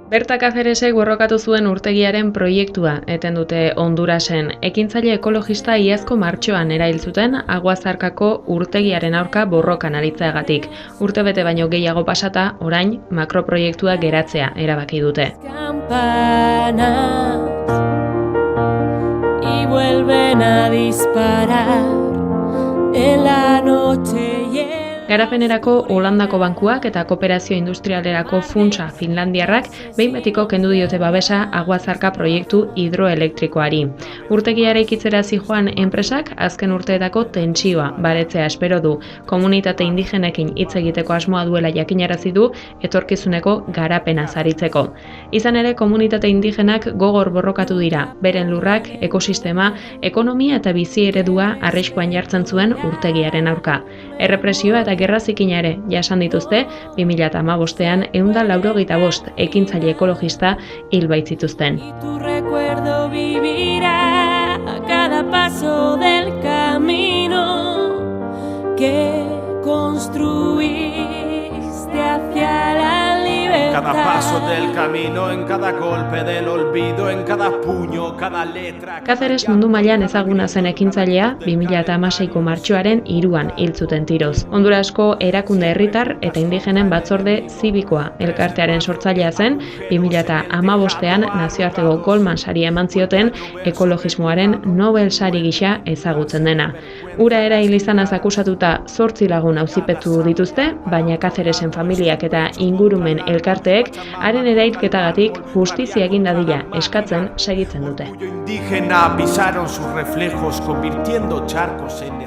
Berta Cáceresek borrokatu zuen urtegiaren proiektua eten dute Hondurasen. Ekintzaile ekologista iazko martxoan erail zuten Aguazarkako urtegiaren aurka borrokan aritzeagatik. Urtebete baino gehiago pasata, orain makroproiektua geratzea erabaki dute. Campanas y vuelven a disparar en la noche. Garapenerako Holandako bankuak eta kooperazio industrialerako funtsa finlandiarrak behin betiko kendu diote babesa Aguazarka proiektu hidroelektrikoari. Urtegia eraikitzera zihoan enpresak azken urteetako tentsioa baretzea espero du. Komunitate indigenekin hitz egiteko asmoa duela jakinarazi du etorkizuneko garapena saritzeko. Izan ere komunitate indigenak gogor borrokatu dira, beren lurrak, ekosistema, ekonomia eta bizi eredua arriskuan jartzen zuen urtegiaren aurka. Errepresioa eta gerra zikina ere jasan dituzte 2015ean 195 ekintzaile ekologista hil baitzituzten. Tu recuerdo vivirá a cada paso del camino que construiste hacia la libertad. Cada paso del camino, en cada golpe del olvido, en cada puño, cada letra. Cáceres mundu mailan ezaguna zen ekintzailea 2016ko martxoaren 3an hil zuten tiroz. Hondurasko erakunde herritar eta indigenen batzorde zibikoa elkartearen sortzailea zen 2015ean nazioarteko Goldman saria eman zioten ekologismoaren Nobel sari gisa ezagutzen dena. Ura erail izanaz akusatuta 8 lagun auzipetu dituzte, baina Cáceresen familiak eta ingurumen elkarteek haren erailketagatik justizia egin dadila eskatzen segitzen dute. Indígena pisaron sus reflejos convirtiendo charcos en